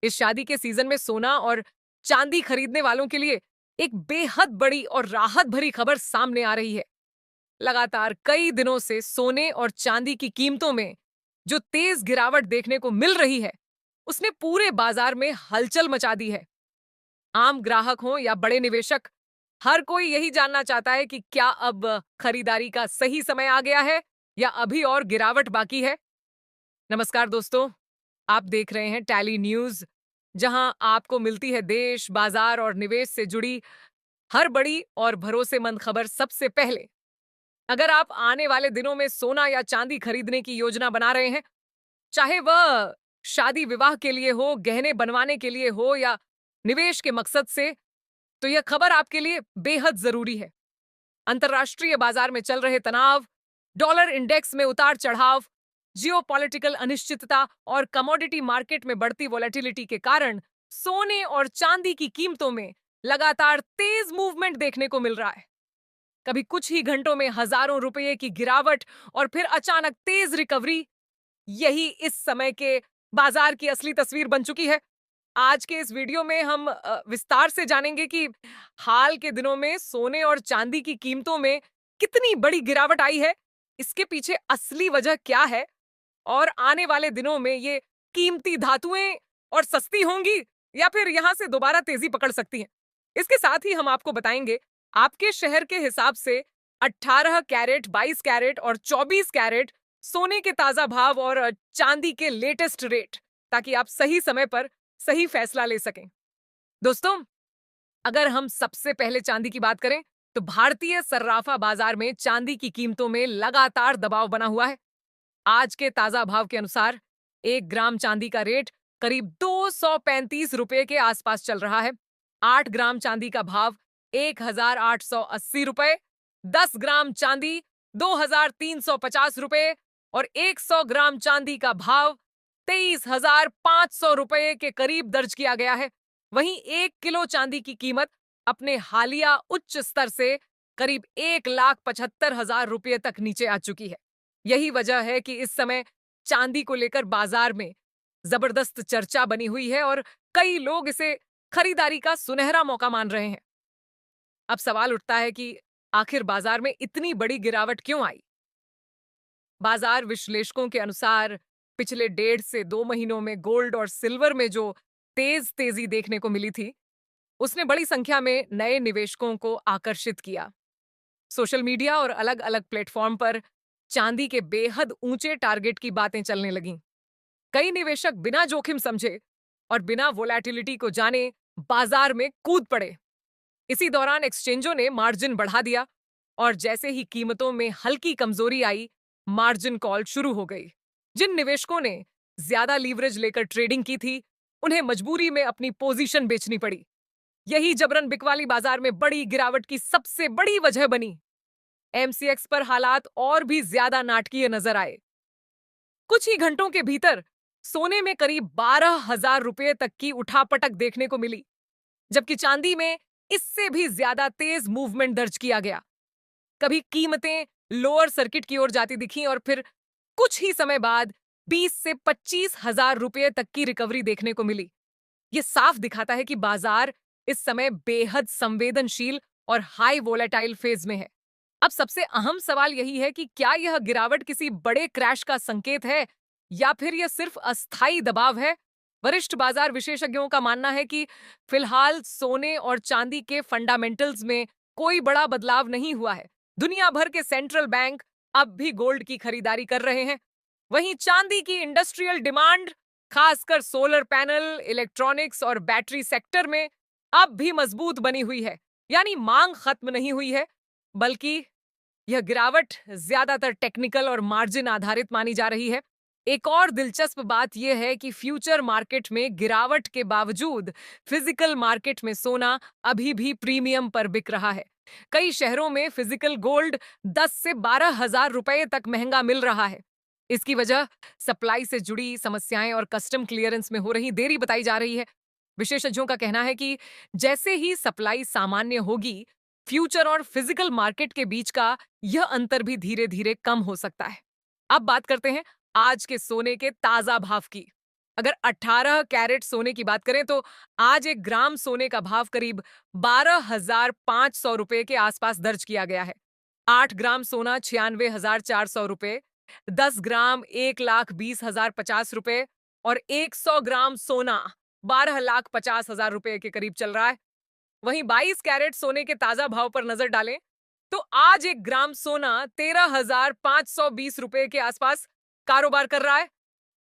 इस शादी के सीजन में सोना और चांदी खरीदने वालों के लिए एक बेहद बड़ी और राहत भरी खबर सामने आ रही है। लगातार कई दिनों से सोने और चांदी की कीमतों में जो तेज गिरावट देखने को मिल रही है, उसने पूरे बाजार में हलचल मचा दी है। आम ग्राहक हो या बड़े निवेशक, हर कोई यही जानना चाहता है कि क्या अब खरीदारी का सही समय आ गया है या अभी और गिरावट बाकी है। नमस्कार दोस्तों, आप देख रहे हैं टैली न्यूज, जहां आपको मिलती है देश, बाजार और निवेश से जुड़ी हर बड़ी और भरोसेमंद खबर सबसे पहले। अगर आप आने वाले दिनों में सोना या चांदी खरीदने की योजना बना रहे हैं, चाहे वह शादी विवाह के लिए हो, गहने बनवाने के लिए हो या निवेश के मकसद से, तो यह खबर आपके लिए बेहद जरूरी है। अंतर्राष्ट्रीय बाजार में चल रहे तनाव, डॉलर इंडेक्स में उतार चढ़ाव, जियोपॉलिटिकल अनिश्चितता और कमोडिटी मार्केट में बढ़ती वॉलेटिलिटी के कारण सोने और चांदी की कीमतों में लगातार तेज मूवमेंट देखने को मिल रहा है। कभी कुछ ही घंटों में हजारों रुपये की गिरावट और फिर अचानक तेज रिकवरी, यही इस समय के बाजार की असली तस्वीर बन चुकी है। आज के इस वीडियो में हम विस्तार से जानेंगे कि हाल के दिनों में सोने और चांदी की कीमतों में कितनी बड़ी गिरावट आई है, इसके पीछे असली वजह क्या है और आने वाले दिनों में ये कीमती धातुएं और सस्ती होंगी या फिर यहां से दोबारा तेजी पकड़ सकती हैं। इसके साथ ही हम आपको बताएंगे आपके शहर के हिसाब से 18 कैरेट, 22 कैरेट और 24 कैरेट सोने के ताजा भाव और चांदी के लेटेस्ट रेट, ताकि आप सही समय पर सही फैसला ले सकें। दोस्तों, अगर हम सबसे पहले चांदी की बात करें, तो भारतीय सर्राफा बाजार में चांदी की कीमतों में लगातार दबाव बना हुआ है। आज के ताजा भाव के अनुसार 1 ग्राम चांदी का रेट करीब 235 रुपए के आसपास चल रहा है। 8 ग्राम चांदी का भाव 1,880 रुपए, 10 ग्राम चांदी 2,350 रुपए और 100 ग्राम चांदी का भाव 23,500 रुपए के करीब दर्ज किया गया है। वहीं 1 किलो चांदी की कीमत अपने हालिया उच्च स्तर से करीब 1,75,000 रुपये तक नीचे आ चुकी है। यही वजह है कि इस समय चांदी को लेकर बाजार में जबरदस्त चर्चा बनी हुई है और कई लोग इसे खरीदारी का सुनहरा मौका मान रहे हैं। अब सवाल उठता है कि आखिर बाजार में इतनी बड़ी गिरावट क्यों आई? बाजार विश्लेषकों के अनुसार पिछले 1.5 से 2 महीनों में गोल्ड और सिल्वर में जो तेजी देखने को मिली थी, उसने बड़ी संख्या में नए निवेशकों को आकर्षित किया। सोशल मीडिया और अलग-अलग प्लेटफॉर्म पर चांदी के बेहद ऊंचे टारगेट की बातें चलने लगीं। कई निवेशक बिना जोखिम समझे और बिना वोलैटिलिटी को जाने बाजार में कूद पड़े। इसी दौरान एक्सचेंजों ने मार्जिन बढ़ा दिया और जैसे ही कीमतों में हल्की कमजोरी आई, मार्जिन कॉल शुरू हो गई। जिन निवेशकों ने ज्यादा लीवरेज लेकर ट्रेडिंग की थी, उन्हें मजबूरी में अपनी पोजीशन बेचनी पड़ी। यही जबरन बिकवाली बाजार में बड़ी गिरावट की सबसे बड़ी वजह बनी। एमसीएक्स पर हालात और भी ज्यादा नाटकीय नजर आए। कुछ ही घंटों के भीतर सोने में करीब 12,000 रुपये तक की उठापटक देखने को मिली, जबकि चांदी में इससे भी ज्यादा तेज मूवमेंट दर्ज किया गया। कभी कीमतें लोअर सर्किट की ओर जाती दिखी और फिर कुछ ही समय बाद 20 से 25,000 रुपये तक की रिकवरी देखने को मिली। ये साफ दिखाता है कि बाजार इस समय बेहद संवेदनशील और हाई वोलेटाइल फेज में है। अब सबसे अहम सवाल यही है कि क्या यह गिरावट किसी बड़े क्रैश का संकेत है या फिर यह सिर्फ अस्थायी दबाव है? वरिष्ठ बाजार विशेषज्ञों का मानना है कि फिलहाल सोने और चांदी के फंडामेंटल्स में कोई बड़ा बदलाव नहीं हुआ है। दुनिया भर के सेंट्रल बैंक अब भी गोल्ड की खरीदारी कर रहे हैं। वहीं चांदी की इंडस्ट्रियल डिमांड, खासकर सोलर पैनल, इलेक्ट्रॉनिक्स और बैटरी सेक्टर में अब भी मजबूत बनी हुई है। यानी मांग खत्म नहीं हुई है, बल्कि यह गिरावट ज्यादातर टेक्निकल और मार्जिन आधारित मानी जा रही है। एक और दिलचस्प बात यह है कि फ्यूचर मार्केट में गिरावट के बावजूद फिजिकल मार्केट में सोना अभी भी प्रीमियम पर बिक रहा है। कई शहरों में फिजिकल गोल्ड 10 से 12,000 रुपए तक महंगा मिल रहा है। इसकी वजह सप्लाई से जुड़ी समस्याएं और कस्टम क्लियरेंस में हो रही देरी बताई जा रही है। विशेषज्ञों का कहना है कि जैसे ही सप्लाई सामान्य होगी, फ्यूचर और फिजिकल मार्केट के बीच का यह अंतर भी धीरे-धीरे कम हो सकता है। अब बात करते हैं आज के सोने के ताजा भाव की। अगर 18 कैरेट सोने की बात करें तो आज 1 ग्राम सोने का भाव करीब 12,500 रुपए के आसपास दर्ज किया गया है। 8 ग्राम सोना 96,400 रुपए, 10 ग्राम 1,20,050 रुपए और 100 ग्राम सोना 12,50,000 रुपए के करीब चल रहा है। वहीं 22 कैरेट सोने के ताजा भाव पर नजर डालें तो आज 1 ग्राम सोना 13,520 रुपए के आसपास कारोबार कर रहा है।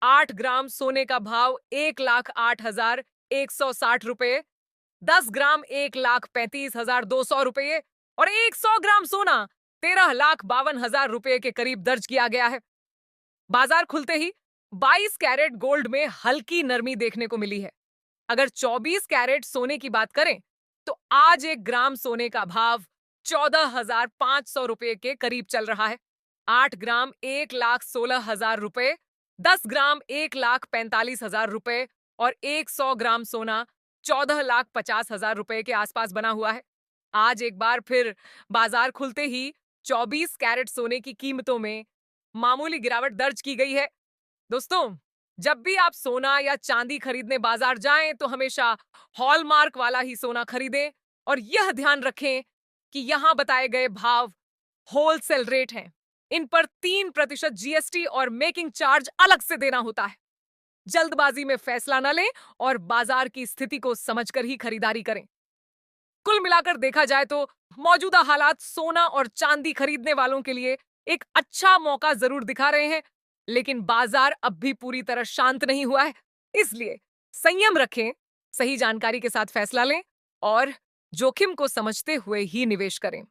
8 ग्राम सोने का भाव 1,08,160 रुपए, 10 ग्राम 1,35,200 रुपए और 100 ग्राम सोना 13,52,000 रुपए के करीब दर्ज किया गया है। बाजार खुलते ही 22 कैरेट गोल्ड में हल्की नरमी देखने को मिली है। अगर 24 कैरेट सोने की बात करें तो आज 1 ग्राम सोने का भाव 14,500 रुपए के करीब चल रहा है। 8 ग्राम 1,16,000 रुपए, 10 ग्राम 1,45,000 रुपए और 100 ग्राम सोना 14,50,000 रुपए के आसपास बना हुआ है। आज एक बार फिर बाजार खुलते ही 24 कैरेट सोने की कीमतों में मामूली गिरावट दर्ज की गई है। दोस्तों, जब भी आप सोना या चांदी खरीदने बाजार जाएं तो हमेशा हॉलमार्क वाला ही सोना खरीदें और यह ध्यान रखें कि यहां बताए गए भाव होलसेल रेट हैं। इन पर 3% जीएसटी और मेकिंग चार्ज अलग से देना होता है। जल्दबाजी में फैसला न लें और बाजार की स्थिति को समझकर ही खरीदारी करें। कुल मिलाकर देखा जाए तो मौजूदा हालात सोना और चांदी खरीदने वालों के लिए एक अच्छा मौका जरूर दिखा रहे हैं, लेकिन बाजार अब भी पूरी तरह शांत नहीं हुआ है। इसलिए संयम रखें, सही जानकारी के साथ फैसला लें और जोखिम को समझते हुए ही निवेश करें।